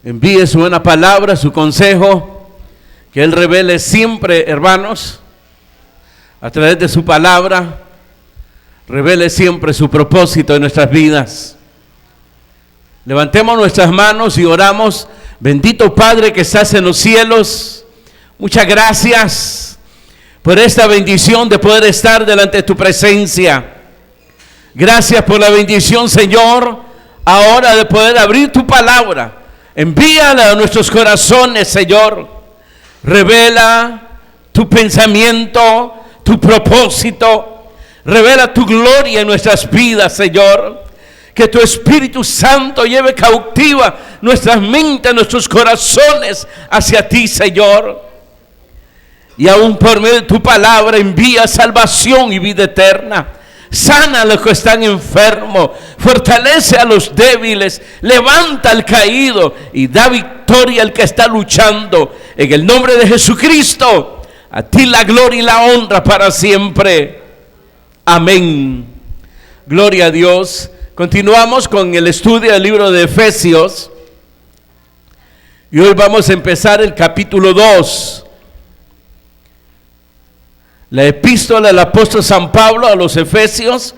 envíe su buena palabra, su consejo, que Él revele siempre, hermanos, a través de su palabra, revele siempre su propósito en nuestras vidas. Levantemos nuestras manos y oramos. Bendito Padre que estás en los cielos, muchas gracias por esta bendición de poder estar delante de tu presencia. Gracias por la bendición, Señor, ahora de poder abrir tu palabra. Envíala a nuestros corazones, Señor. Revela tu pensamiento, tu propósito. Revela tu gloria en nuestras vidas, Señor. Que tu Espíritu Santo lleve cautiva nuestras mentes, nuestros corazones hacia ti, Señor. Y aún por medio de tu palabra envía salvación y vida eterna. Sana a los que están enfermos, fortalece a los débiles, levanta al caído y da victoria al que está luchando. En el nombre de Jesucristo, a ti la gloria y la honra para siempre. Amén. Gloria a Dios. Continuamos con el estudio del libro de Efesios. Y hoy vamos a empezar el capítulo 2. La epístola del apóstol San Pablo a los Efesios,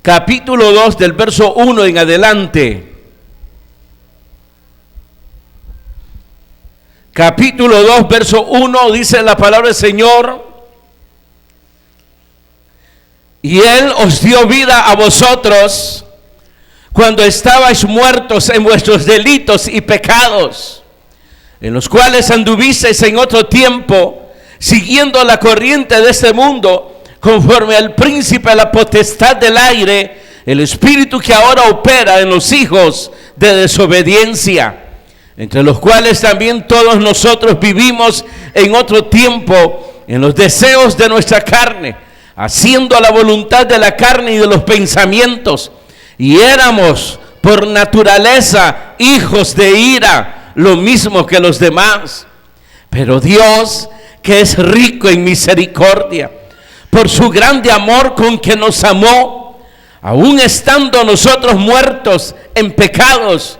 capítulo 2, del verso 1 en adelante. Capítulo 2, verso 1, dice la palabra del Señor: y Él os dio vida a vosotros cuando estabais muertos en vuestros delitos y pecados, en los cuales anduvisteis en otro tiempo, siguiendo la corriente de este mundo, conforme al príncipe de la potestad del aire, el espíritu que ahora opera en los hijos de desobediencia, entre los cuales también todos nosotros vivimos en otro tiempo, en los deseos de nuestra carne, haciendo la voluntad de la carne y de los pensamientos, y éramos por naturaleza hijos de ira, lo mismo que los demás. Pero Dios, que es rico en misericordia, por su grande amor con que nos amó, aun estando nosotros muertos en pecados,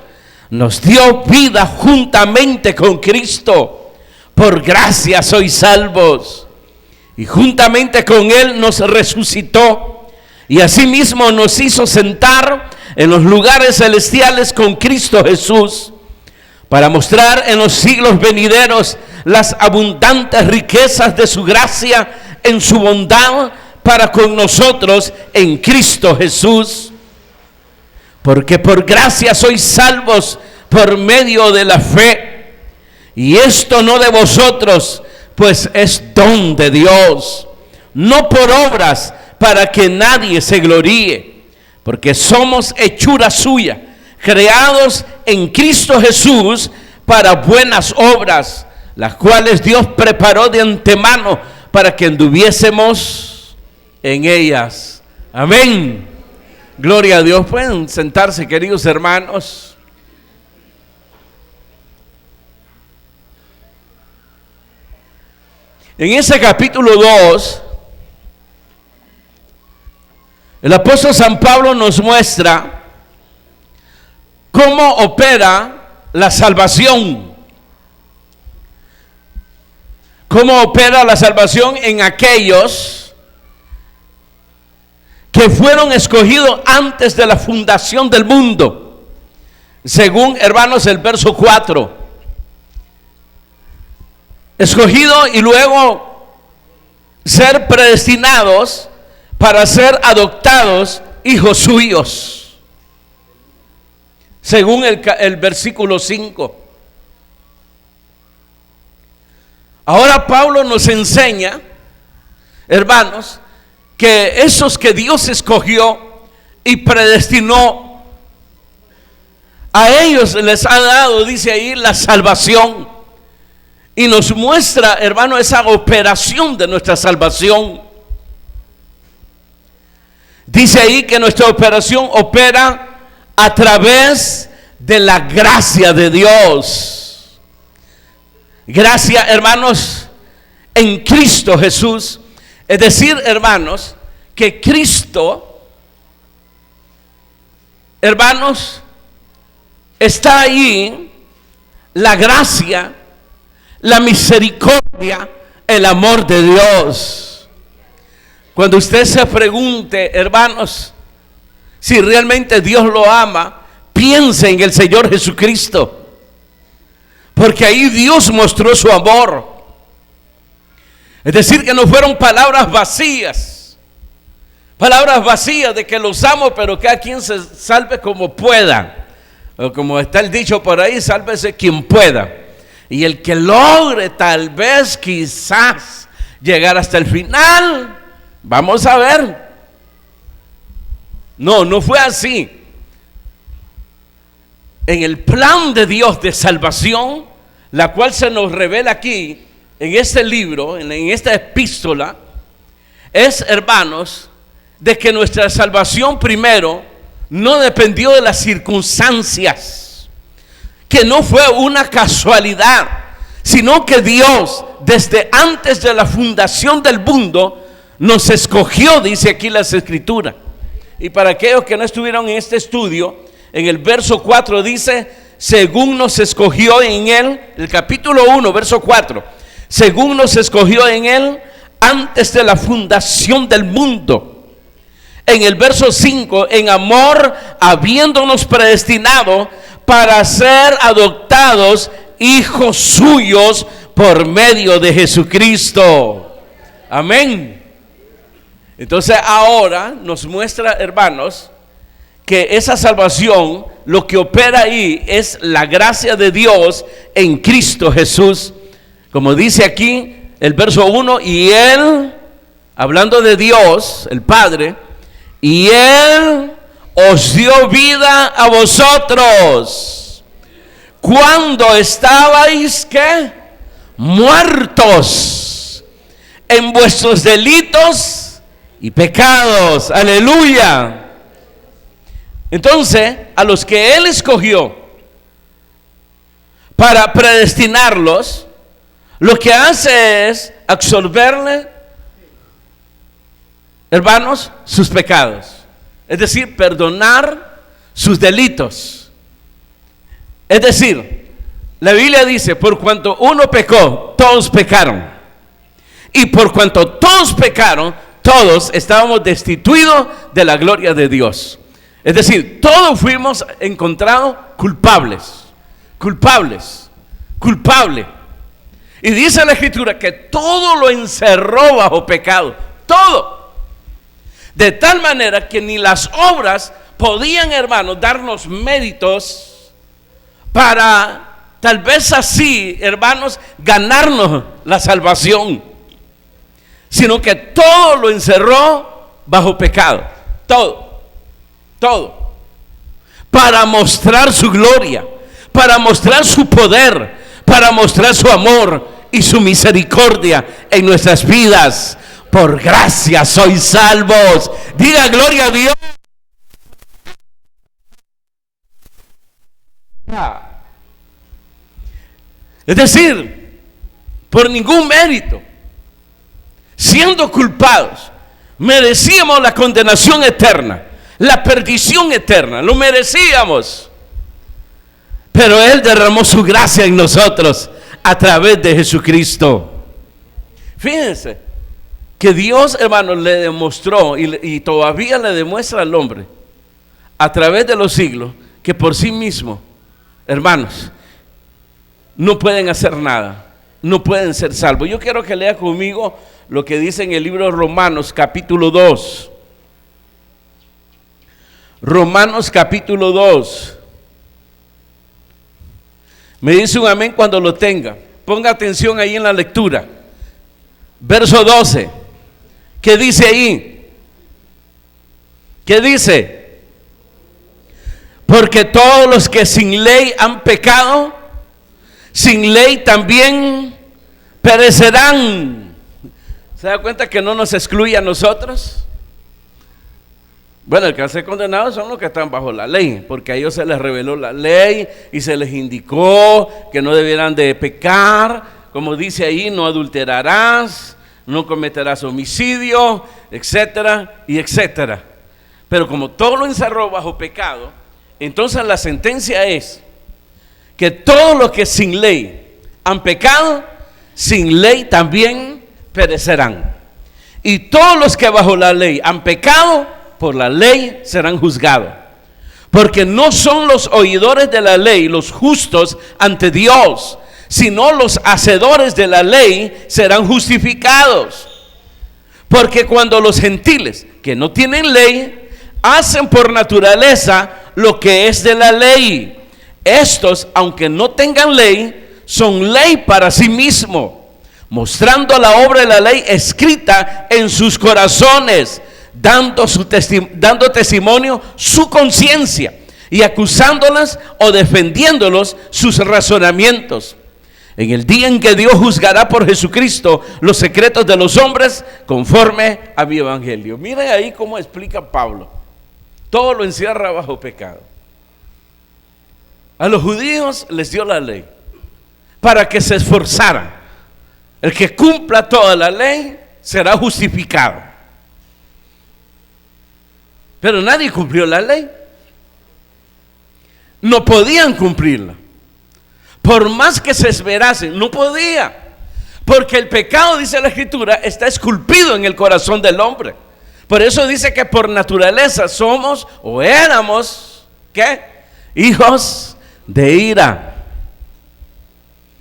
nos dio vida juntamente con Cristo. Por gracia sois salvos. Y juntamente con Él nos resucitó, y asimismo nos hizo sentar en los lugares celestiales con Cristo Jesús, para mostrar en los siglos venideros las abundantes riquezas de su gracia en su bondad para con nosotros en Cristo Jesús. Porque por gracia sois salvos por medio de la fe, y esto no de vosotros, pues es don de Dios, no por obras, para que nadie se gloríe, porque somos hechura suya, creados en Cristo Jesús para buenas obras, las cuales Dios preparó de antemano para que anduviésemos en ellas. Amén. Gloria a Dios. Pueden sentarse, queridos hermanos. En ese capítulo 2, el apóstol San Pablo nos muestra cómo opera la salvación. Cómo opera la salvación en aquellos que fueron escogidos antes de la fundación del mundo. Según, hermanos, el verso 4. Escogido y luego ser predestinados para ser adoptados hijos suyos, según el versículo 5. Ahora Pablo nos enseña, hermanos, que esos que Dios escogió y predestinó, a ellos les ha dado, dice ahí, la salvación. Y nos muestra, hermano, esa operación de nuestra salvación. Dice ahí que nuestra operación opera a través de la gracia de Dios. Gracia, hermanos, en Cristo Jesús. Es decir, hermanos, que Cristo, hermanos, está ahí la gracia, la misericordia, el amor de Dios. Cuando usted se pregunte, hermanos, si realmente Dios lo ama, piense en el Señor Jesucristo, porque ahí Dios mostró su amor. Es decir, que no fueron palabras vacías de que los amo, pero cada quien se salve como pueda, o como está el dicho por ahí, sálvese quien pueda, y el que logre tal vez quizás llegar hasta el final, vamos a ver. No fue así. En el plan de Dios de salvación, la cual se nos revela aquí en este libro, en esta epístola, es, hermanos, de que nuestra salvación primero no dependió de las circunstancias, que no fue una casualidad, sino que Dios, desde antes de la fundación del mundo, nos escogió, dice aquí las Escrituras. Y para aquellos que no estuvieron en este estudio, en el verso 4 dice, según nos escogió en él, el capítulo 1, verso 4, según nos escogió en él antes de la fundación del mundo. En el verso 5, en amor, habiéndonos predestinado para ser adoptados hijos suyos por medio de Jesucristo. Amén. Entonces ahora nos muestra, hermanos, que esa salvación, lo que opera ahí es la gracia de Dios en Cristo Jesús. Como dice aquí el verso 1, y Él, hablando de Dios, el Padre, y Él os dio vida a vosotros cuando estabais, ¿qué? Muertos en vuestros delitos y pecados. Aleluya. Entonces, a los que Él escogió para predestinarlos, lo que hace es absorberle, hermanos, sus pecados. Es decir, perdonar sus delitos. Es decir, la Biblia dice, por cuanto uno pecó, todos pecaron. Y por cuanto todos pecaron, todos estábamos destituidos de la gloria de Dios. Es decir, todos fuimos encontrados culpables. Y dice la Escritura que todo lo encerró bajo pecado. Todo. De tal manera que ni las obras podían, hermanos, darnos méritos para tal vez así, hermanos, ganarnos la salvación. Sino que todo lo encerró bajo pecado. Todo. Para mostrar su gloria, para mostrar su poder, para mostrar su amor y su misericordia en nuestras vidas. Por gracia sois salvos. Diga gloria a Dios. Es decir, por ningún mérito, siendo culpados, merecíamos la condenación eterna, la perdición eterna, lo merecíamos. Pero Él derramó su gracia en nosotros a través de Jesucristo. Fíjense que Dios, hermanos, le demostró y todavía le demuestra al hombre a través de los siglos que por sí mismo, hermanos, no pueden hacer nada, no pueden ser salvos. Yo quiero que lea conmigo lo que dice en el libro de Romanos capítulo 2. Romanos capítulo 2. Me dice un amén cuando lo tenga. Ponga atención ahí en la lectura. Verso 12. ¿Qué dice ahí? ¿Qué dice? Porque todos los que sin ley han pecado, sin ley también perecerán. ¿Se da cuenta que no nos excluye a nosotros? Bueno, el que va a ser condenado son los que están bajo la ley, porque a ellos se les reveló la ley y se les indicó que no debieran de pecar, como dice ahí, no adulterarás, no cometerás homicidio, etcétera y etcétera. Pero como todo lo encerró bajo pecado, entonces la sentencia es que todos los que sin ley han pecado, sin ley también perecerán. Y todos los que bajo la ley han pecado, por la ley serán juzgados. Porque no son los oidores de la ley los justos ante Dios, sino los hacedores de la ley serán justificados. Porque cuando los gentiles que no tienen ley hacen por naturaleza lo que es de la ley, estos, aunque no tengan ley, son ley para sí mismos, mostrando la obra de la ley escrita en sus corazones, dando testimonio su conciencia y acusándolas o defendiéndolos sus razonamientos. En el día en que Dios juzgará por Jesucristo los secretos de los hombres conforme a mi evangelio. Miren ahí cómo explica Pablo. Todo lo encierra bajo pecado. A los judíos les dio la ley para que se esforzaran. El que cumpla toda la ley será justificado. Pero nadie cumplió la ley. No podían cumplirla. Por más que se esmerasen, no podía. Porque el pecado, dice la Escritura, está esculpido en el corazón del hombre. Por eso dice que por naturaleza somos o éramos, ¿qué? Hijos de ira.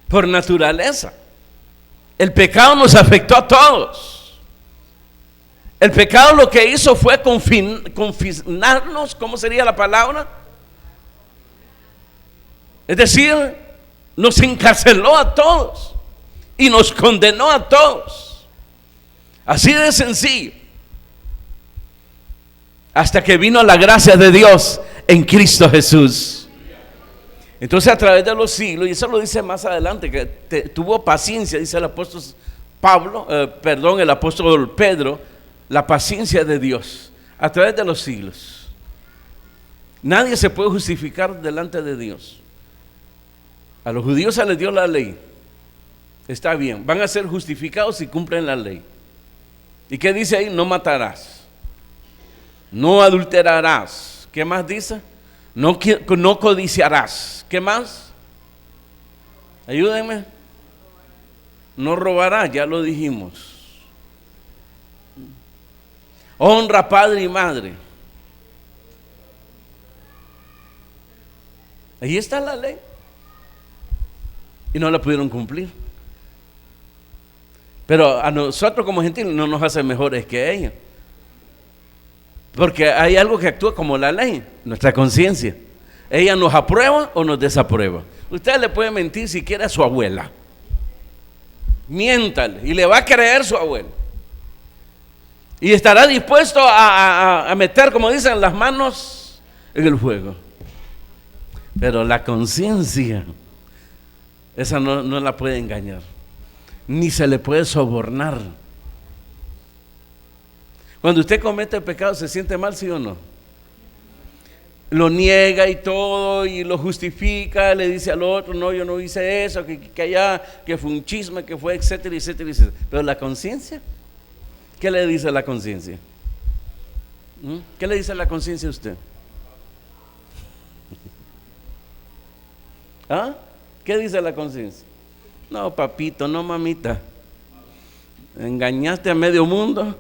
Por naturaleza. El pecado nos afectó a todos. El pecado lo que hizo fue confinarnos, ¿cómo sería la palabra? Es decir, nos encarceló a todos y nos condenó a todos. Así de sencillo. Hasta que vino la gracia de Dios en Cristo Jesús. Entonces, a través de los siglos, y eso lo dice más adelante, que tuvo paciencia, dice el apóstol el apóstol Pedro, la paciencia de Dios a través de los siglos. Nadie se puede justificar delante de Dios. A los judíos se les dio la ley. Está bien, van a ser justificados si cumplen la ley. ¿Y qué dice ahí? No matarás, no adulterarás. ¿Qué más dice? No codiciarás. ¿Qué más? Ayúdenme. No robarás, ya lo dijimos. Honra padre y madre. Ahí está la ley. Y no la pudieron cumplir. Pero a nosotros como gentiles no nos hace mejores que ellos. Porque hay algo que actúa como la ley, nuestra conciencia. Ella nos aprueba o nos desaprueba. Usted le puede mentir si quiere a su abuela. Miéntale y le va a creer su abuela. Y estará dispuesto a meter, como dicen, las manos en el fuego. Pero la conciencia, esa no la puede engañar, ni se le puede sobornar. Cuando usted comete pecado, ¿se siente mal, sí o no? Lo niega y todo, y lo justifica, le dice al otro, no, yo no hice eso, que allá, que fue un chisme, que fue, etcétera, etcétera, etcétera. Pero la conciencia, ¿qué le dice la conciencia? ¿Qué le dice la conciencia a usted? ¿Ah? ¿Qué dice la conciencia? No, papito, no, mamita. Engañaste a medio mundo,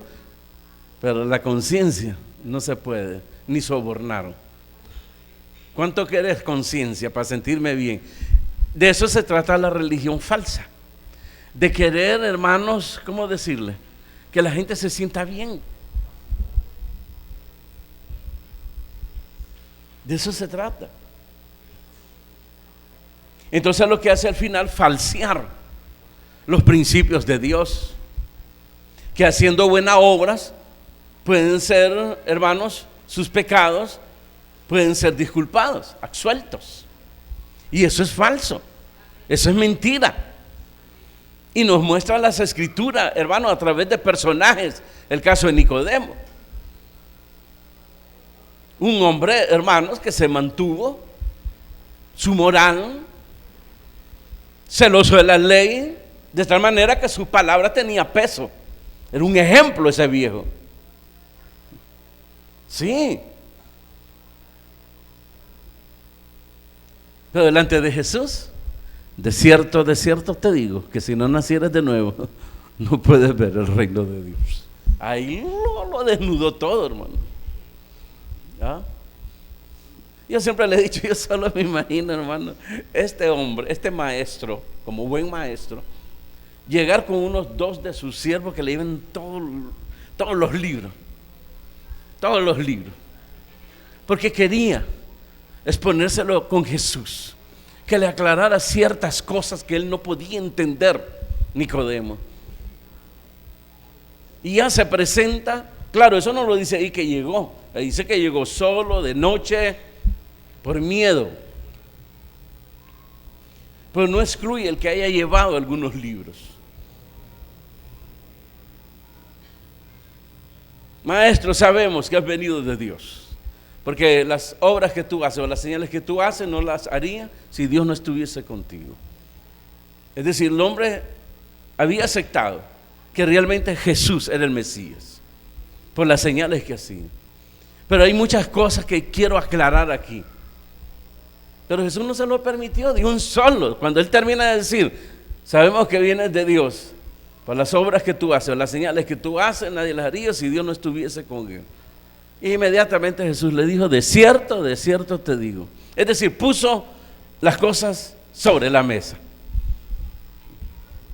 pero la conciencia no se puede ni sobornar. ¿Cuánto querés conciencia para sentirme bien? De eso se trata la religión falsa. De querer, hermanos, ¿cómo decirle? Que la gente se sienta bien. De eso se trata. Entonces lo que hace al final, falsear los principios de Dios, que haciendo buenas obras pueden ser, hermanos, sus pecados pueden ser disculpados, absueltos. Y eso es falso, eso es mentira. Y nos muestran las escrituras, hermanos, a través de personajes. El caso de Nicodemo, un hombre, hermanos, que se mantuvo su moral, celoso de la ley, de tal manera que su palabra tenía peso. Era un ejemplo ese viejo. Sí. Pero delante de Jesús, de cierto te digo, que si no nacieras de nuevo, no puedes ver el reino de Dios. Ahí lo desnudó todo, hermano. ¿Ah? Yo siempre le he dicho, yo solo me imagino, hermano, este hombre, este maestro, como buen maestro, llegar con unos 2 de sus siervos que le lleven todos los libros, porque quería exponérselo con Jesús, que le aclarara ciertas cosas que él no podía entender, Nicodemo. Y ya se presenta, claro, eso no lo dice ahí que llegó, dice que llegó solo, de noche, por miedo. Pero no excluye el que haya llevado algunos libros. Maestro, sabemos que has venido de Dios, porque las obras que tú haces o las señales que tú haces no las haría si Dios no estuviese contigo. Es decir, el hombre había aceptado que realmente Jesús era el Mesías por las señales que hacía. Pero hay muchas cosas que quiero aclarar aquí. Pero Jesús no se lo permitió de un solo. Cuando él termina de decir, sabemos que vienes de Dios, por las obras que tú haces, las señales que tú haces, nadie las haría si Dios no estuviese con él. Y inmediatamente Jesús le dijo, de cierto te digo. Es decir, puso las cosas sobre la mesa.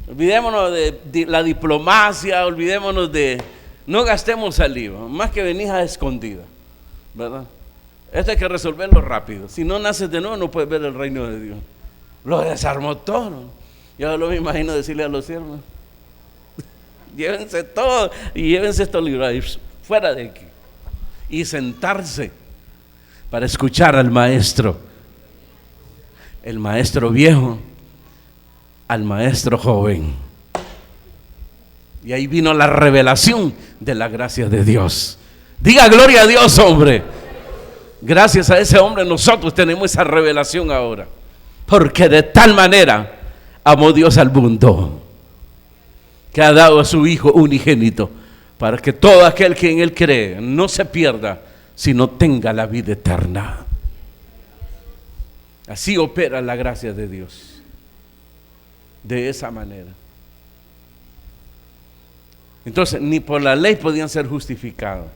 Olvidémonos de la diplomacia, olvidémonos de, no gastemos saliva, más que venís a escondida, ¿verdad? Esto hay que resolverlo rápido. Si no naces de nuevo, no puedes ver el reino de Dios. Lo desarmó todo. Yo lo me imagino decirle a los siervos, llévense todo y llévense estos libros fuera de aquí. Y sentarse para escuchar al maestro. El maestro viejo al maestro joven. Y ahí vino la revelación de la gracia de Dios. Diga gloria a Dios, hombre. Gracias a ese hombre nosotros tenemos esa revelación ahora, porque de tal manera amó Dios al mundo que ha dado a su Hijo unigénito, para que todo aquel que en él cree no se pierda, sino tenga la vida eterna. Así opera la gracia de Dios, de esa manera. Entonces ni por la ley podían ser justificados.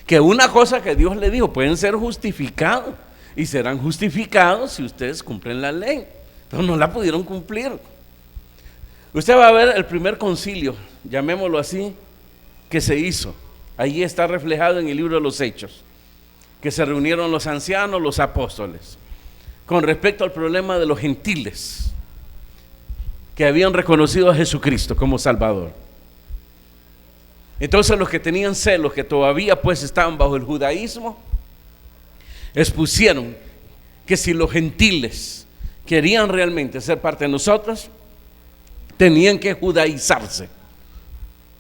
Que una cosa que Dios le dijo, pueden ser justificados y serán justificados si ustedes cumplen la ley, pero no la pudieron cumplir. Usted va a ver el primer concilio, llamémoslo así, que se hizo. Allí está reflejado en el libro de los Hechos, que se reunieron los ancianos, los apóstoles, con respecto al problema de los gentiles que habían reconocido a Jesucristo como Salvador. Entonces los que tenían celos, que todavía pues estaban bajo el judaísmo, expusieron que si los gentiles querían realmente ser parte de nosotros, tenían que judaizarse,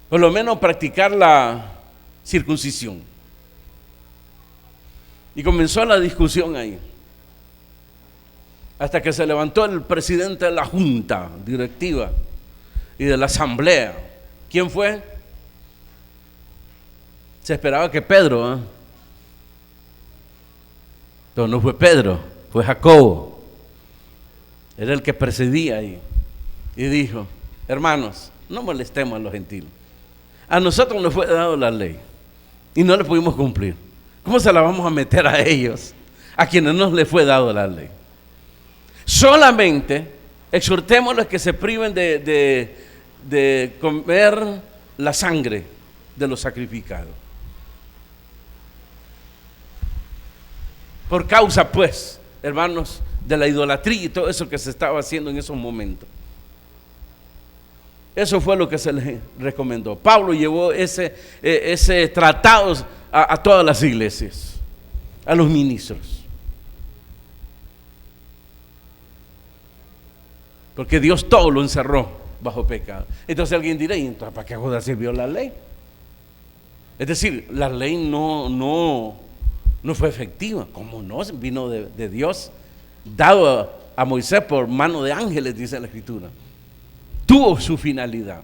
por lo menos practicar la circuncisión. Y comenzó la discusión ahí, hasta que se levantó el presidente de la junta directiva y de la asamblea. ¿Quién fue? Se esperaba que Pedro, pero no fue Pedro, fue Jacobo. Era el que precedía ahí. Y dijo, hermanos, no molestemos a los gentiles. A nosotros nos fue dado la ley y no le pudimos cumplir. ¿Cómo se la vamos a meter a ellos, a quienes no les fue dado la ley? Solamente exhortémoslos que se priven de comer la sangre de los sacrificados. Por causa, pues, hermanos, de la idolatría y todo eso que se estaba haciendo en esos momentos. Eso fue lo que se les recomendó. Pablo llevó ese tratado a todas las iglesias, a los ministros. Porque Dios todo lo encerró bajo pecado. Entonces alguien dirá, ¿y entonces para qué joder sirvió la ley? Es decir, la ley no fue efectiva. ¿Cómo no? Vino de Dios, dado a Moisés por mano de ángeles, dice la Escritura. Tuvo su finalidad.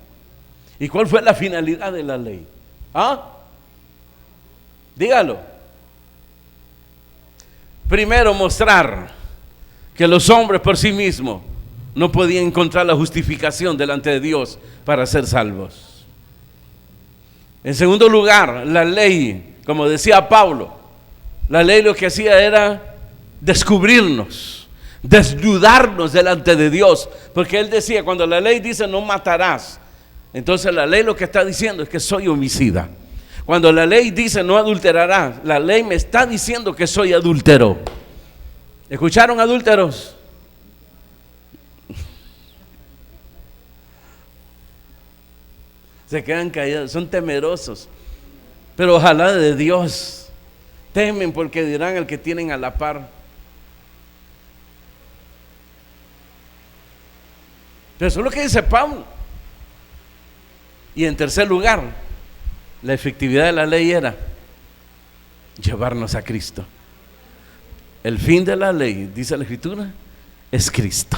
¿Y cuál fue la finalidad de la ley? Dígalo. Primero, mostrar que los hombres por sí mismos no podían encontrar la justificación delante de Dios para ser salvos. En segundo lugar, la ley, como decía Pablo, la ley lo que hacía era descubrirnos, desnudarnos delante de Dios, porque él decía, cuando la ley dice no matarás, entonces la ley lo que está diciendo es que soy homicida. Cuando la ley dice no adulterarás, la ley me está diciendo que soy adúltero. ¿Escucharon, adúlteros? Se quedan callados, son temerosos, pero ojalá de Dios. Temen porque dirán al que tienen a la par. Pero eso es lo que dice Pablo. Y en tercer lugar, la efectividad de la ley era llevarnos a Cristo. El fin de la ley, dice la Escritura, es Cristo.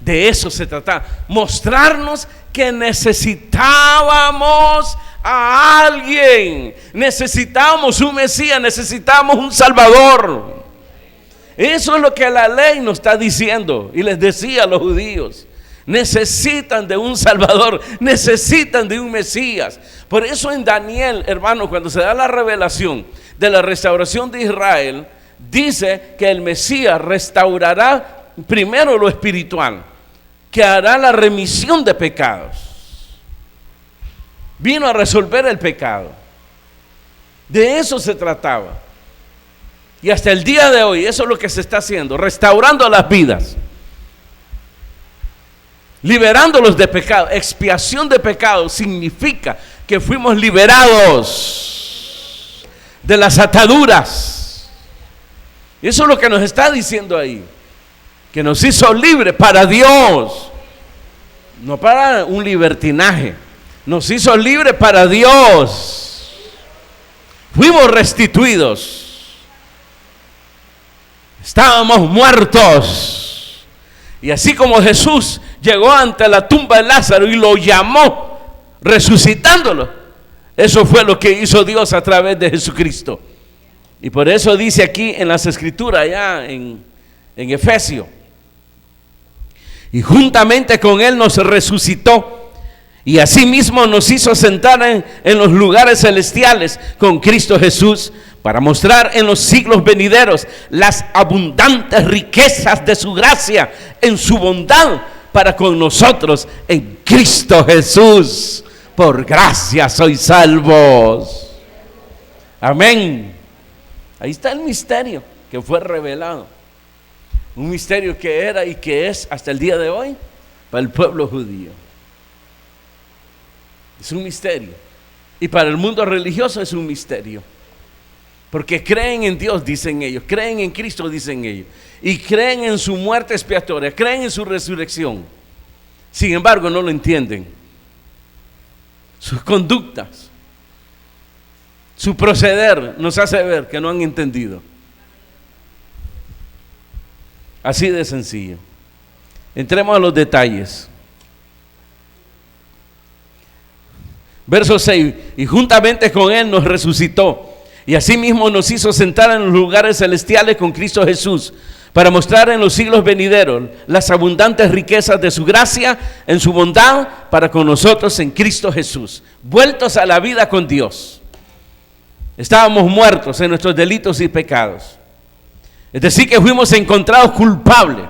De eso se trata, mostrarnos que necesitábamos a alguien, necesitamos un Mesías, necesitamos un Salvador. Eso es lo que la ley nos está diciendo. Y les decía a los judíos, necesitan de un Salvador, necesitan de un Mesías. Por eso en Daniel, hermano, cuando se da la revelación de la restauración de Israel, dice que el Mesías restaurará primero lo espiritual, que hará la remisión de pecados. Vino a resolver el pecado. De eso se trataba. Y hasta el día de hoy, eso es lo que se está haciendo, restaurando las vidas, liberándolos de pecado. Expiación de pecado significa que fuimos liberados de las ataduras. Eso es lo que nos está diciendo ahí, que nos hizo libres para Dios, no para un libertinaje. Nos hizo libres para Dios. Fuimos restituidos. Estábamos muertos. Y así como Jesús llegó ante la tumba de Lázaro y lo llamó, resucitándolo, eso fue lo que hizo Dios a través de Jesucristo. Y por eso dice aquí en las Escrituras, allá en Efesios, y juntamente con Él nos resucitó, y asimismo nos hizo sentar en los lugares celestiales con Cristo Jesús, para mostrar en los siglos venideros las abundantes riquezas de su gracia en su bondad para con nosotros en Cristo Jesús. Por gracia sois salvos. Amén. Ahí está el misterio que fue revelado. Un misterio que era y que es hasta el día de hoy para el pueblo judío. Es un misterio. Y para el mundo religioso es un misterio. Porque creen en Dios, dicen ellos. Creen en Cristo, dicen ellos. Y creen en su muerte expiatoria. Creen en su resurrección. Sin embargo, no lo entienden. Sus conductas, su proceder nos hace ver que no han entendido. Así de sencillo. Entremos a los detalles. Verso 6. Y juntamente con Él nos resucitó, y asimismo nos hizo sentar en los lugares celestiales con Cristo Jesús, para mostrar en los siglos venideros las abundantes riquezas de su gracia en su bondad para con nosotros en Cristo Jesús, vueltos a la vida con Dios. Estábamos muertos en nuestros delitos y pecados. Es decir, que fuimos encontrados culpables,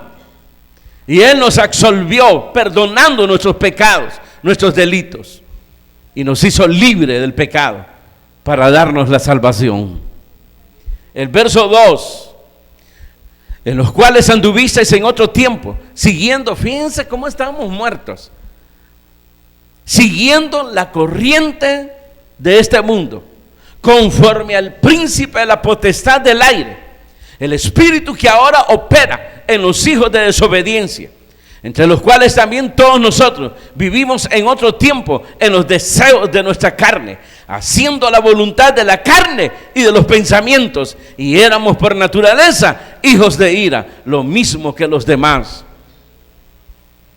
y Él nos absolvió perdonando nuestros pecados, nuestros delitos, y nos hizo libre del pecado para darnos la salvación. El verso 2, en los cuales anduvisteis en otro tiempo, siguiendo, fíjense cómo estábamos muertos, siguiendo la corriente de este mundo, conforme al príncipe de la potestad del aire, el espíritu que ahora opera en los hijos de desobediencia, entre los cuales también todos nosotros vivimos en otro tiempo en los deseos de nuestra carne, haciendo la voluntad de la carne y de los pensamientos, y éramos por naturaleza hijos de ira, lo mismo que los demás.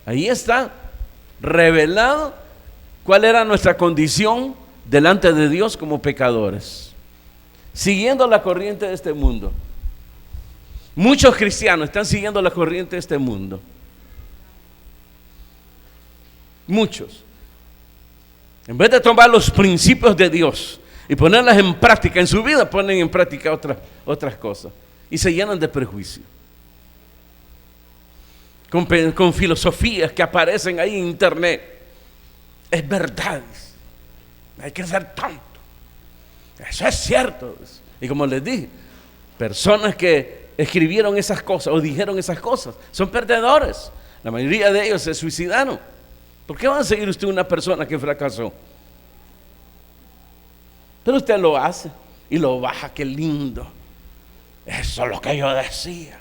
Ahí está revelado cuál era nuestra condición delante de Dios como pecadores, siguiendo la corriente de este mundo. Muchos cristianos están siguiendo la corriente de este mundo. Muchos. En vez de tomar los principios de Dios y ponerlas en práctica en su vida, ponen en práctica otras cosas y se llenan de prejuicio. Con filosofías que aparecen ahí en internet. Es verdad, hay que ser tonto. Eso es cierto. Y como les dije, personas que escribieron esas cosas o dijeron esas cosas son perdedores. La mayoría de ellos se suicidaron. ¿Por qué va a seguir usted una persona que fracasó? Pero usted lo hace y lo baja, qué lindo. Eso es lo que yo decía.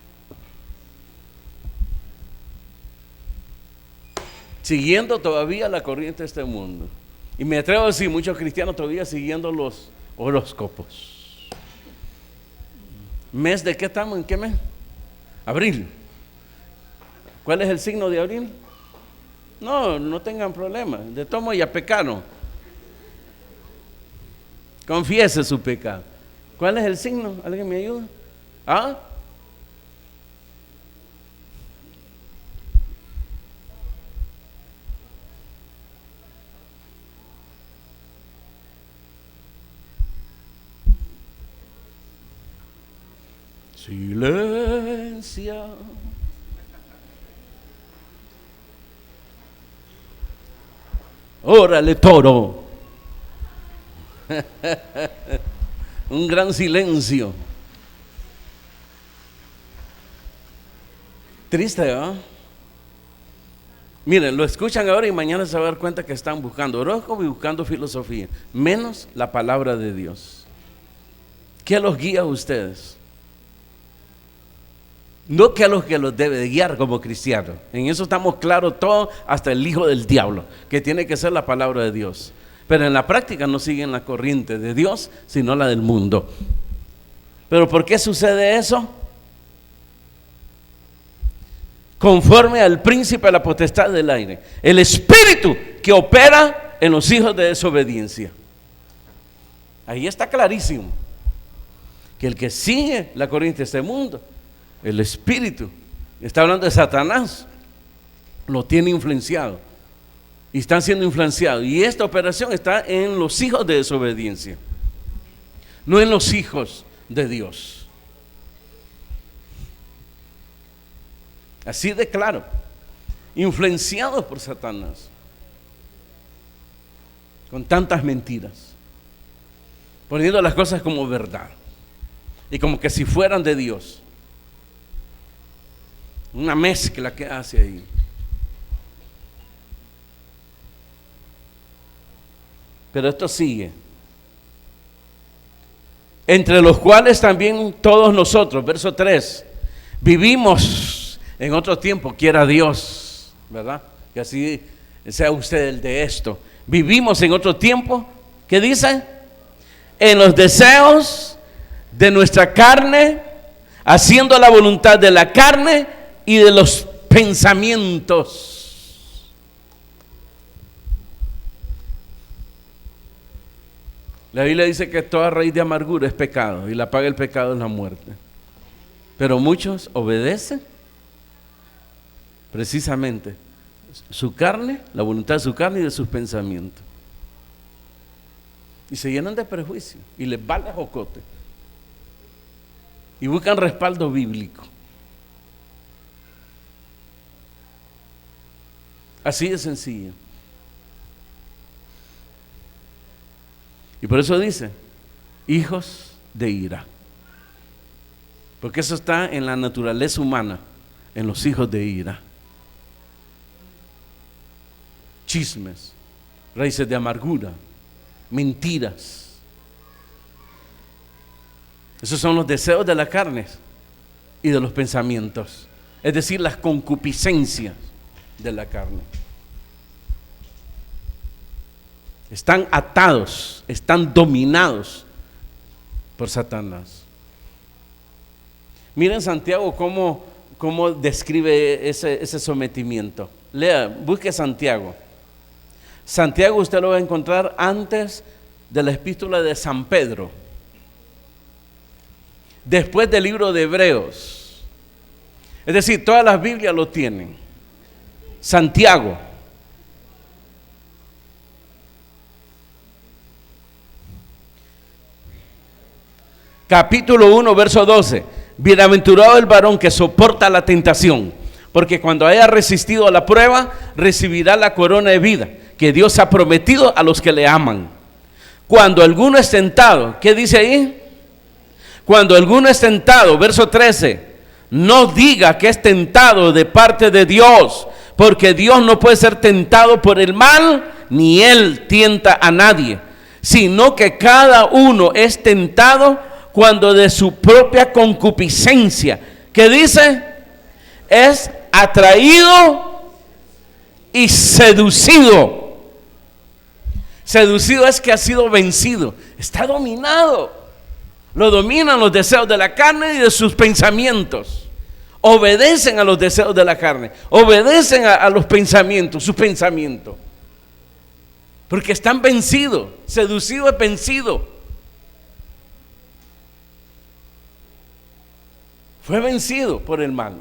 Siguiendo todavía la corriente de este mundo. Y me atrevo a decir, muchos cristianos todavía siguiendo los horóscopos. ¿Mes de qué estamos? ¿En qué mes? Abril. ¿Cuál es el signo de abril? No tengan problema. De tomo ya pecaron. Confiese su pecado. ¿Cuál es el signo? ¿Alguien me ayuda? ¿Ah? Silencio. Órale, toro. Un gran silencio. Triste, ¿no? Miren, lo escuchan ahora y mañana se van a dar cuenta que están buscando horóscopo y buscando filosofía, menos la palabra de Dios. ¿Qué los guía a ustedes? No que a los que los debe de guiar como cristianos. En eso estamos claros todos, hasta el hijo del diablo, que tiene que ser la palabra de Dios. Pero en la práctica no siguen la corriente de Dios, sino la del mundo. ¿Pero por qué sucede eso? Conforme al príncipe de la potestad del aire, el espíritu que opera en los hijos de desobediencia. Ahí está clarísimo que el que sigue la corriente de este mundo, el espíritu, está hablando de Satanás, lo tiene influenciado y están siendo influenciados, y esta operación está en los hijos de desobediencia, no en los hijos de Dios. Así de claro, influenciados por Satanás con tantas mentiras, poniendo las cosas como verdad y como que si fueran de Dios. Una mezcla que hace ahí. Pero esto sigue. Entre los cuales también todos nosotros, verso 3, vivimos en otro tiempo, quiera Dios, ¿verdad? Que así sea usted el de esto. Vivimos en otro tiempo, ¿qué dice? En los deseos de nuestra carne, haciendo la voluntad de la carne y de los pensamientos. La Biblia dice que toda raíz de amargura es pecado y la paga del pecado es la muerte. Pero muchos obedecen precisamente su carne, la voluntad de su carne y de sus pensamientos. Y se llenan de prejuicio y les vale jocote. Y buscan respaldo bíblico. Así de sencillo. Y por eso dice, hijos de ira. Porque eso está en la naturaleza humana, en los hijos de ira. Chismes, raíces de amargura, mentiras. Esos son los deseos de la carne y de los pensamientos. Es decir, las concupiscencias de la carne. Están atados, están dominados por Satanás. Miren Santiago cómo describe ese sometimiento. Lea, busque Santiago. Santiago usted lo va a encontrar antes de la epístola de San Pedro, después del libro de Hebreos. Es decir, todas las Biblias lo tienen. Santiago. Capítulo 1, verso 12. Bienaventurado el varón que soporta la tentación, porque cuando haya resistido a la prueba, recibirá la corona de vida que Dios ha prometido a los que le aman. Cuando alguno es tentado, ¿qué dice ahí? Cuando alguno es tentado, verso 13, no diga que es tentado de parte de Dios, porque Dios no puede ser tentado por el mal, ni Él tienta a nadie, sino que cada uno es tentado cuando de su propia concupiscencia, ¿qué dice? Es atraído y seducido. Seducido es que ha sido vencido, está dominado. Lo dominan los deseos de la carne y de sus pensamientos. Obedecen a los deseos de la carne, obedecen a los pensamientos, sus pensamientos. Porque están vencidos, seducido es vencido. Fue vencido por el mal.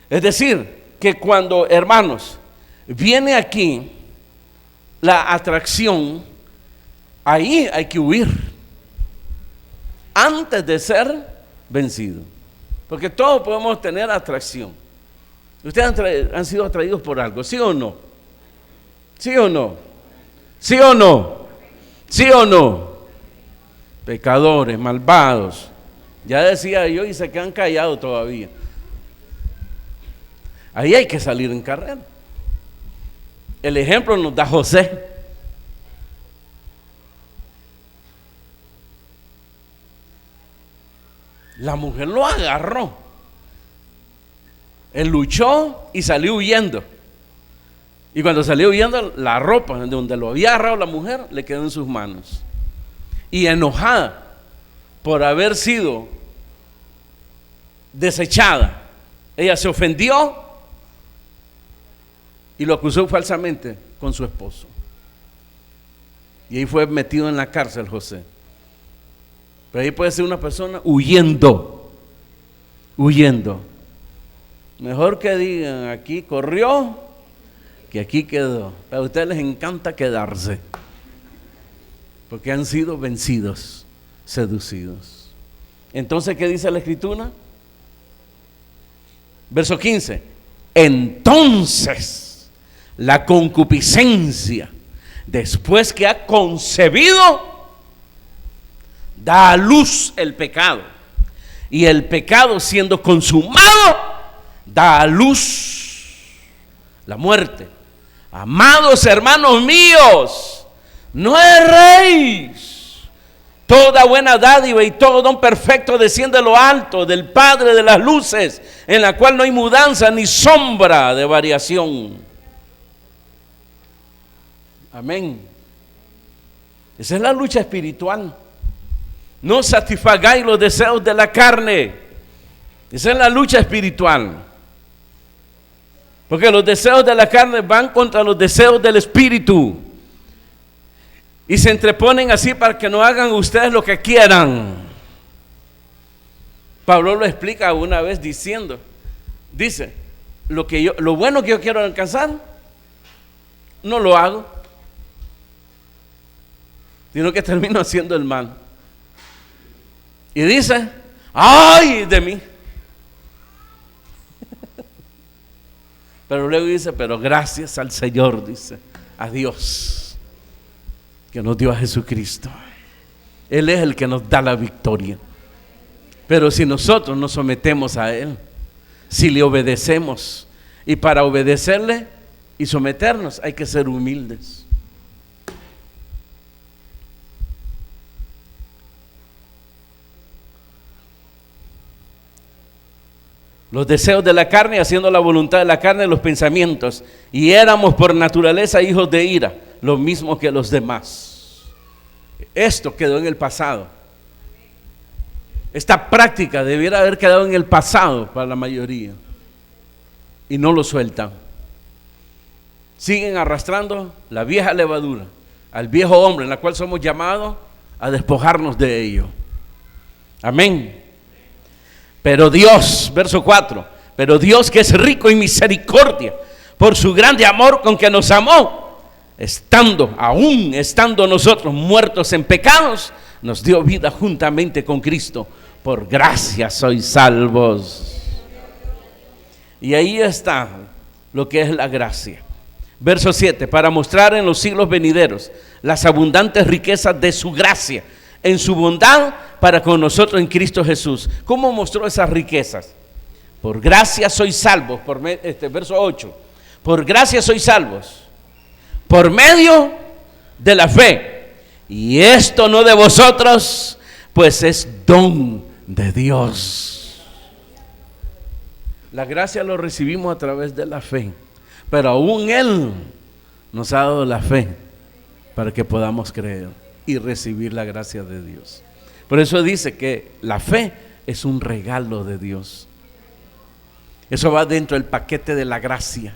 Es decir, que cuando, hermanos, viene aquí la atracción, ahí hay que huir antes de ser vencido. Porque todos podemos tener atracción. Ustedes han sido atraídos por algo, ¿sí o no? ¿Sí o no? ¿Sí o no? ¿Sí o no? Pecadores, malvados. Ya decía yo y se quedan callados todavía. Ahí hay que salir en carrera. El ejemplo nos da José. La mujer lo agarró. Él luchó y salió huyendo. Y cuando salió huyendo, la ropa de donde lo había agarrado la mujer le quedó en sus manos. Y enojada por haber sido desechada, ella se ofendió y lo acusó falsamente con su esposo. Y ahí fue metido en la cárcel José. Pero ahí puede ser una persona huyendo. Mejor que digan aquí corrió que aquí quedó. A ustedes les encanta quedarse, porque han sido vencidos, seducidos. Entonces, ¿qué dice la Escritura? Verso 15. Entonces, la concupiscencia, después que ha concebido, da a luz el pecado. Y el pecado, siendo consumado, da a luz la muerte. Amados hermanos míos, no erréis. Toda buena dádiva y todo don perfecto desciende de lo alto, del Padre de las luces, en la cual no hay mudanza ni sombra de variación. Amén. Esa es la lucha espiritual. No satisfagáis los deseos de la carne. Esa es la lucha espiritual. Porque los deseos de la carne van contra los deseos del espíritu. Y se entreponen así para que no hagan ustedes lo que quieran. Pablo lo explica una vez diciendo, dice, lo bueno que yo quiero alcanzar, no lo hago, sino que termino haciendo el mal. Y dice, ¡ay de mí! Pero luego dice, pero gracias al Señor, dice, a Dios, que nos dio a Jesucristo. Él es el que nos da la victoria. Pero si nosotros nos sometemos a Él, si le obedecemos, y para obedecerle y someternos hay que ser humildes. Los deseos de la carne, haciendo la voluntad de la carne, los pensamientos. Y éramos por naturaleza hijos de ira, lo mismo que los demás. Esto quedó en el pasado. Esta práctica debiera haber quedado en el pasado para la mayoría. Y no lo sueltan. Siguen arrastrando la vieja levadura, al viejo hombre, en la cual somos llamados a despojarnos de ello. Amén. Pero Dios, verso 4, pero Dios, que es rico en misericordia, por su grande amor con que nos amó, aún estando nosotros muertos en pecados, nos dio vida juntamente con Cristo. Por gracia sois salvos. Y ahí está lo que es la gracia. Verso 7, para mostrar en los siglos venideros las abundantes riquezas de su gracia, en su bondad para con nosotros en Cristo Jesús. ¿Cómo mostró esas riquezas? Por gracia sois salvos, verso 8, por gracia sois salvos, por medio de la fe. Y esto no de vosotros, pues es don de Dios. La gracia lo recibimos a través de la fe, pero aún Él nos ha dado la fe para que podamos creer y recibir la gracia de Dios. Por eso dice que la fe es un regalo de Dios. Eso va dentro del paquete de la gracia,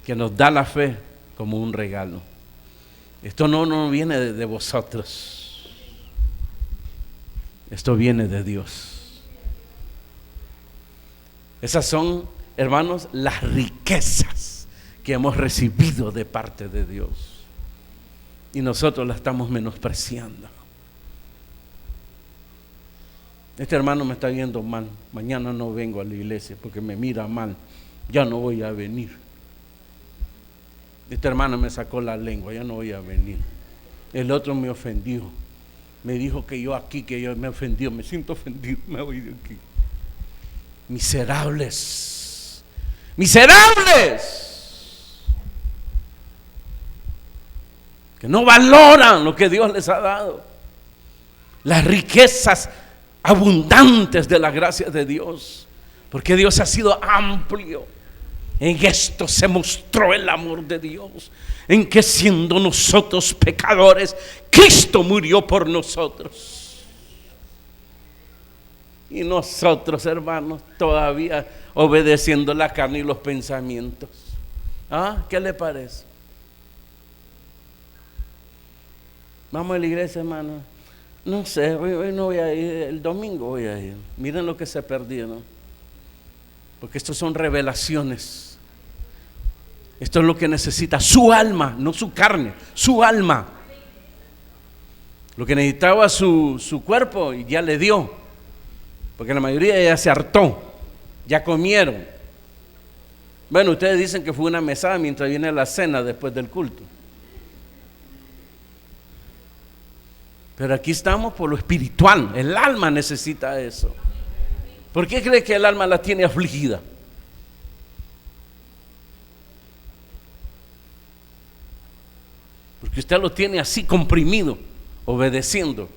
que nos da la fe como un regalo. Esto no viene de vosotros, esto viene de Dios. Esas son, hermanos, las riquezas que hemos recibido de parte de Dios, y nosotros las estamos menospreciando. Este hermano me está viendo mal, mañana no vengo a la iglesia porque me mira mal, ya no voy a venir. Este hermano me sacó la lengua, ya no voy a venir. El otro me ofendió, me dijo que yo me ofendió, me siento ofendido, me voy de aquí. Miserables, miserables, que no valoran lo que Dios les ha dado, las riquezas abundantes de la gracia de Dios, porque Dios ha sido amplio. En esto se mostró el amor de Dios, en que siendo nosotros pecadores, Cristo murió por nosotros. Y nosotros, hermanos, todavía obedeciendo la carne y los pensamientos. ¿Qué le parece? Vamos a la iglesia, hermano. No sé, hoy no voy a ir, el domingo voy a ir. Miren lo que se perdió, ¿no? Porque estos son revelaciones. Esto es lo que necesita su alma, no su carne, su alma. Lo que necesitaba su cuerpo y ya le dio, porque la mayoría ya se hartó, ya comieron. Bueno, ustedes dicen que fue una mesada mientras viene la cena después del culto. Pero aquí estamos por lo espiritual. El alma necesita eso. ¿Por qué cree que el alma la tiene afligida? Porque usted lo tiene así comprimido, obedeciendo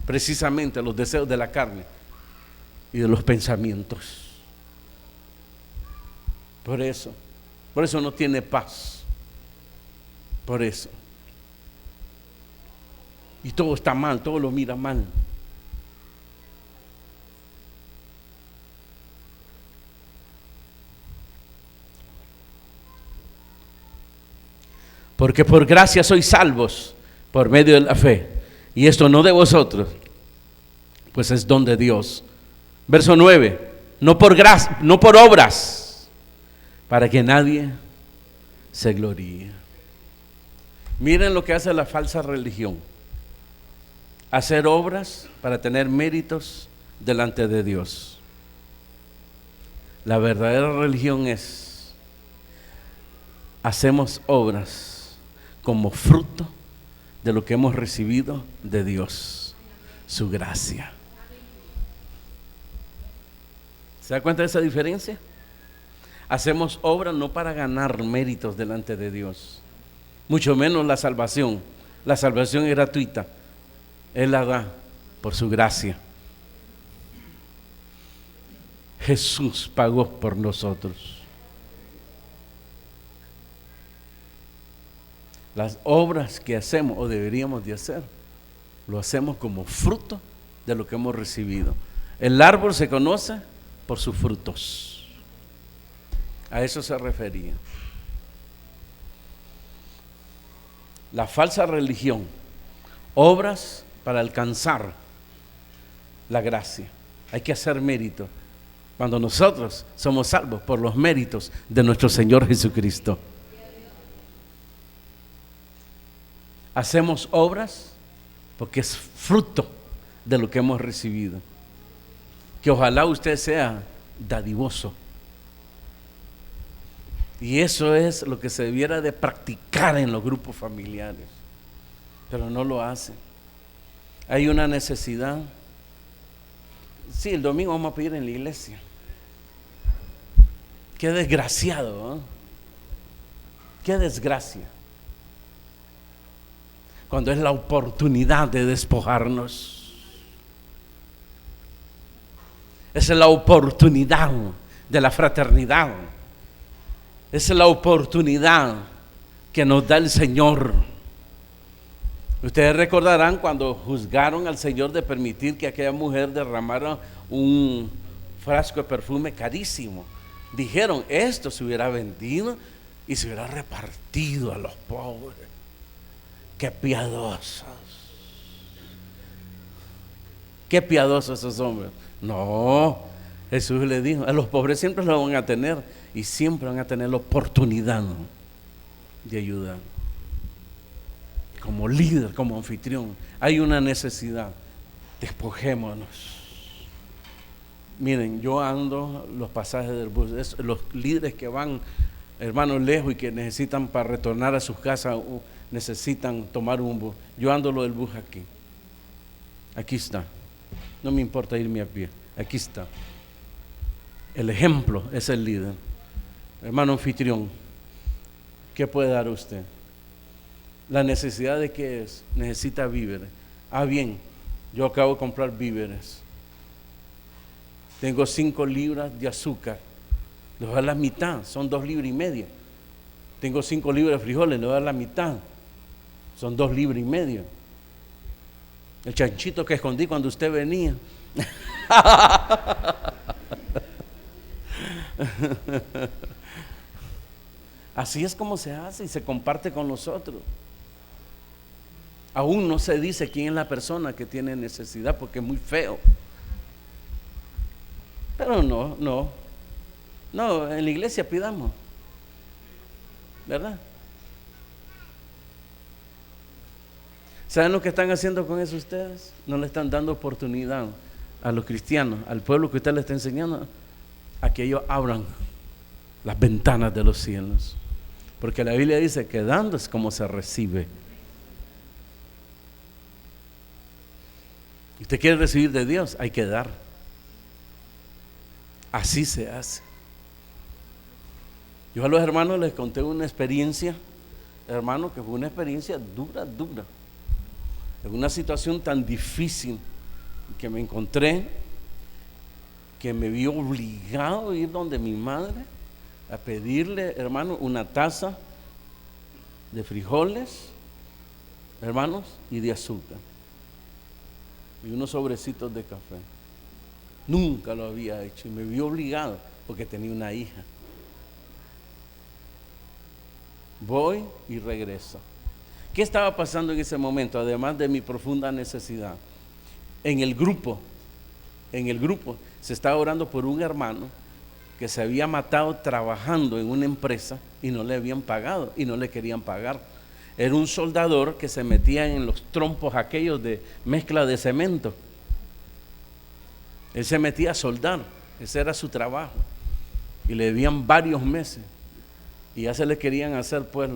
precisamente a los deseos de la carne y de los pensamientos. Por eso no tiene paz. Por eso. Y todo está mal, todo lo mira mal. Porque por gracia sois salvos por medio de la fe, y esto no de vosotros, pues es don de Dios. Verso 9, no por gracia, no por obras, para que nadie se gloríe. Miren lo que hace la falsa religión: hacer obras para tener méritos delante de Dios. La verdadera religión es: hacemos obras como fruto de lo que hemos recibido de Dios, su gracia. ¿Se da cuenta de esa diferencia? Hacemos obras no para ganar méritos delante de Dios, mucho menos la salvación. La salvación es gratuita, Él la da por su gracia. Jesús pagó por nosotros. Las obras que hacemos o deberíamos de hacer, lo hacemos como fruto de lo que hemos recibido. El árbol se conoce por sus frutos. A eso se refería. La falsa religión: obras para alcanzar la gracia. Hay que hacer mérito. Cuando nosotros somos salvos por los méritos de nuestro Señor Jesucristo. Hacemos obras porque es fruto de lo que hemos recibido. Que ojalá usted sea dadivoso. Y eso es lo que se debiera de practicar en los grupos familiares. Pero no lo hacen. Hay una necesidad. Sí, el domingo vamos a pedir en la iglesia. Qué desgraciado, ¿eh? Qué desgracia. Cuando es la oportunidad de despojarnos. Es la oportunidad de la fraternidad. Es la oportunidad que nos da el Señor. Ustedes recordarán cuando juzgaron al Señor de permitir que aquella mujer derramara un frasco de perfume carísimo. Dijeron, esto se hubiera vendido y se hubiera repartido a los pobres. Qué piadosos. Qué piadosos esos hombres. No, Jesús le dijo, a los pobres siempre lo van a tener y siempre van a tener la oportunidad de ayudar. Como líder, como anfitrión, hay una necesidad. Despojémonos. Miren, yo ando los pasajes del bus, los líderes que van, hermanos, lejos y que necesitan para retornar a sus casas, necesitan tomar un bus. Yo ando lo del bus aquí. Aquí está. No me importa irme a pie. Aquí está. El ejemplo es el líder. Hermano anfitrión, ¿qué puede dar usted? La necesidad de qué es, necesita víveres. Ah, bien, yo acabo de comprar víveres. Tengo 5 libras de azúcar. Le voy a dar la mitad, son 2,5 libras. Tengo 5 libras de frijoles, le voy a dar la mitad. Son 2,5 libras. El chanchito que escondí cuando usted venía. Así es como se hace y se comparte con nosotros. Aún no se dice quién es la persona que tiene necesidad porque es muy feo. Pero no, en la iglesia pidamos, ¿verdad? ¿Saben lo que están haciendo con eso ustedes? No le están dando oportunidad a los cristianos, al pueblo que usted le está enseñando, a que ellos abran las ventanas de los cielos. Porque la Biblia dice que dando es como se recibe. ¿Usted quiere recibir de Dios? Hay que dar. Así se hace. Yo a los hermanos les conté una experiencia, hermano, que fue una experiencia dura. En una situación tan difícil que me encontré, que me vi obligado a ir donde mi madre a pedirle, hermano, una taza de frijoles, hermanos, y de azúcar y unos sobrecitos de café. Nunca lo había hecho y me vi obligado porque tenía una hija. Voy y regreso. ¿Qué estaba pasando en ese momento? Además de mi profunda necesidad, en el grupo se estaba orando por un hermano que se había matado trabajando en una empresa y no le habían pagado y no le querían pagar. Era un soldador que se metía en los trompos aquellos de mezcla de cemento. Él se metía a soldar, ese era su trabajo, y le debían varios meses y ya se le querían hacer pues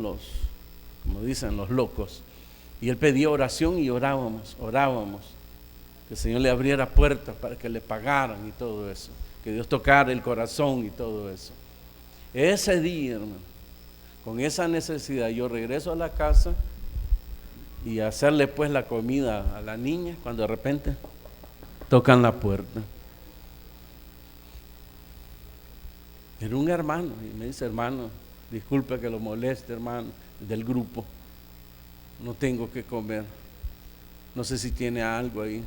como dicen, los locos. Y él pedía oración y orábamos, que el Señor le abriera puertas para que le pagaran y todo eso, que Dios tocara el corazón y todo eso. Ese día, hermano, con esa necesidad, yo regreso a la casa y a hacerle pues la comida a la niña, cuando de repente tocan la puerta. Era un hermano y me dice: hermano, disculpe que lo moleste, hermano, del grupo, no tengo que comer, no sé si tiene algo ahí.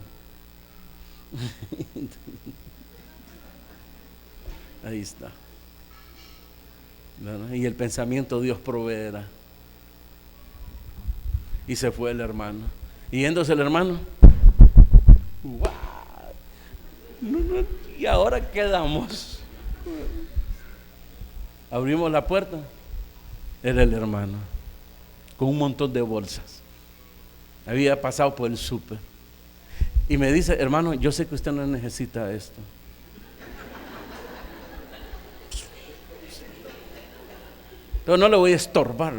Ahí está. ¿Verdad? Y el pensamiento, Dios proveerá. Y se fue el hermano. Y yéndose el hermano, ¿Y ahora qué damos? Abrimos la puerta, era el hermano, con un montón de bolsas. Había pasado por el súper. Y me dice, hermano, yo sé que usted no necesita esto. Pero no le voy a estorbar.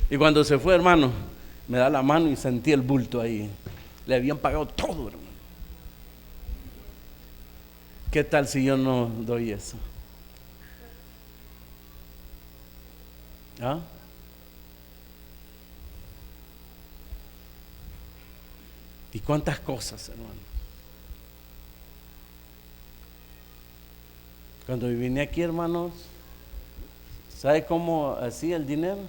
Y cuando se fue, hermano, me da la mano y sentí el bulto ahí. Le habían pagado todo, hermano. ¿Qué tal si yo no doy eso? ¿Ah? ¿Y cuántas cosas, hermano? Cuando vine aquí, hermanos, ¿sabe cómo hacía el dinero?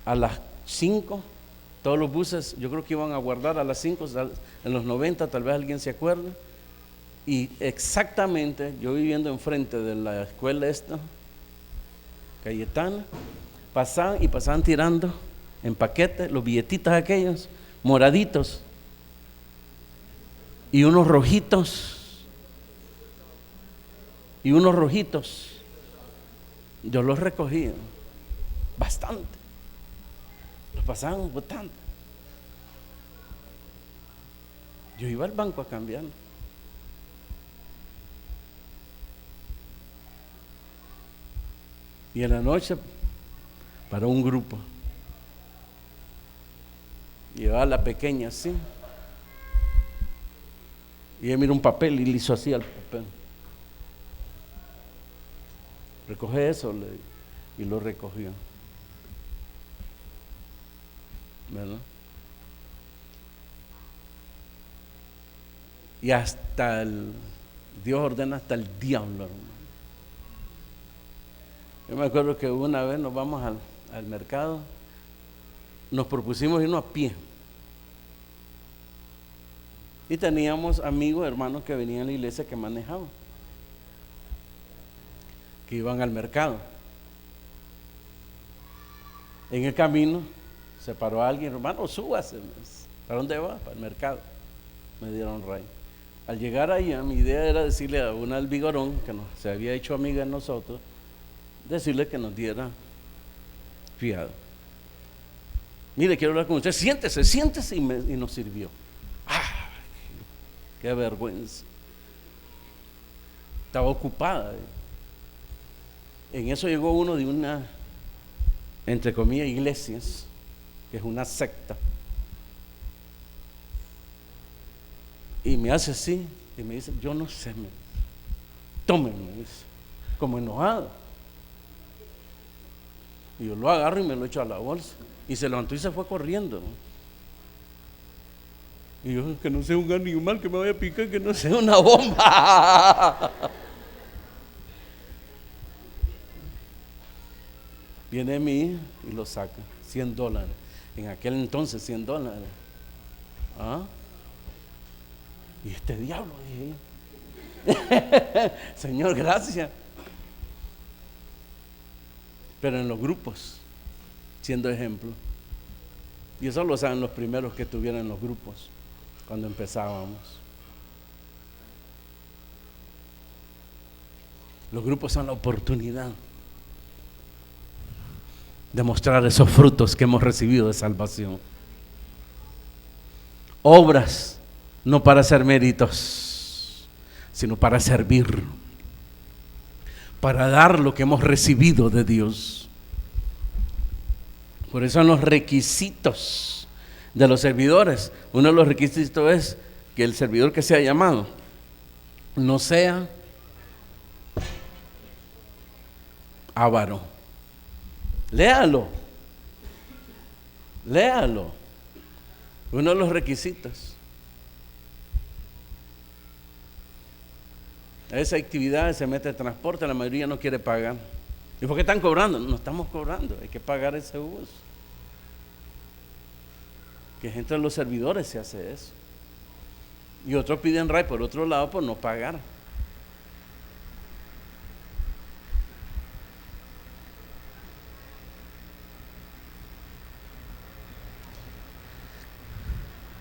A las 5, todos los buses, yo creo que iban a guardar a las 5, en los 90, tal vez alguien se acuerde. Y exactamente, yo viviendo enfrente de la escuela esta, Cayetana, pasaban tirando en paquetes los billetitos aquellos, moraditos, y unos rojitos, yo los recogía, bastante, los pasaban botando. Yo iba al banco a cambiar. Y en la noche, para un grupo, llevaba a la pequeña así, y ella miró un papel y le hizo así al papel. Recoge eso, y lo recogió. ¿Verdad? Y hasta Dios ordena hasta el diablo, hermano. Yo me acuerdo que una vez nos vamos al mercado, nos propusimos irnos a pie. Y teníamos amigos, hermanos que venían a la iglesia que manejaban, que iban al mercado. En el camino se paró alguien, hermano, súbase. ¿Para dónde va? Para el mercado. Me dieron ray. Al llegar allá, mi idea era decirle a una del Vigorón, que se había hecho amiga de nosotros, decirle que nos diera fiado. Mire, quiero hablar con usted, siéntese y nos sirvió. ¡Ah! ¡Qué vergüenza! Estaba ocupada. En eso llegó uno de una, entre comillas, iglesias, que es una secta. Y me hace así, y me dice, yo no sé, tómenme, dice, como enojado. Y yo lo agarro y me lo echo a la bolsa. Y se levantó y se fue corriendo. Y yo, que no sea un animal que me vaya a picar, que no sea una bomba. Viene mi hija y lo saca, $100. En aquel entonces, $100. ¿Ah? Y este diablo, dije, Señor, gracias. Pero en los grupos, siendo ejemplo. Y eso lo saben los primeros que estuvieron en los grupos, cuando empezábamos. Los grupos son la oportunidad de mostrar esos frutos que hemos recibido de salvación. Obras, no para hacer méritos, sino para servir, para dar lo que hemos recibido de Dios. Por eso en los requisitos de los servidores, uno de los requisitos es que el servidor que sea llamado no sea avaro. Léalo. Uno de los requisitos. A esa actividad se mete transporte, la mayoría no quiere pagar. ¿Y por qué están cobrando? No estamos cobrando, hay que pagar ese bus. Que entre los servidores se hace eso. Y otros piden ray por otro lado por no pagar.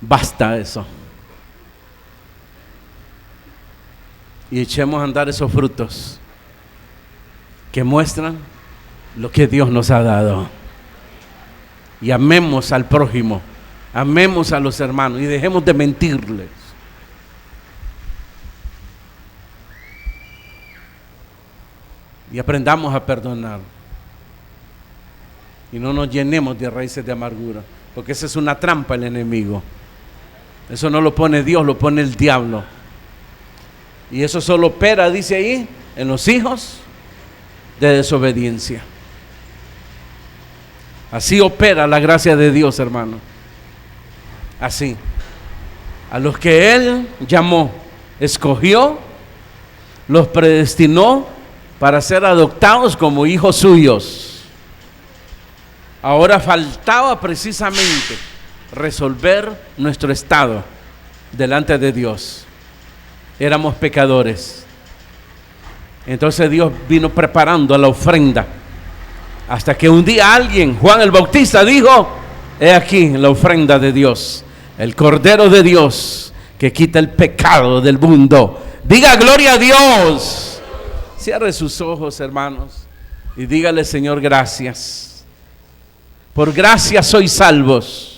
Basta eso. Y echemos a andar esos frutos que muestran lo que Dios nos ha dado. Y amemos al prójimo, amemos a los hermanos y dejemos de mentirles. Y aprendamos a perdonar. Y no nos llenemos de raíces de amargura, porque esa es una trampa del enemigo. Eso no lo pone Dios, lo pone el diablo. Y eso solo opera, dice ahí, en los hijos de desobediencia. Así opera la gracia de Dios, hermano. Así. A los que Él llamó, escogió, los predestinó para ser adoptados como hijos suyos. Ahora faltaba precisamente resolver nuestro estado delante de Dios. Éramos pecadores. Entonces Dios vino preparando la ofrenda, hasta que un día alguien, Juan el Bautista, dijo: he aquí la ofrenda de Dios, el Cordero de Dios que quita el pecado del mundo. Diga gloria a Dios. Cierre sus ojos, hermanos, y dígale: Señor, gracias. Por gracia sois salvos.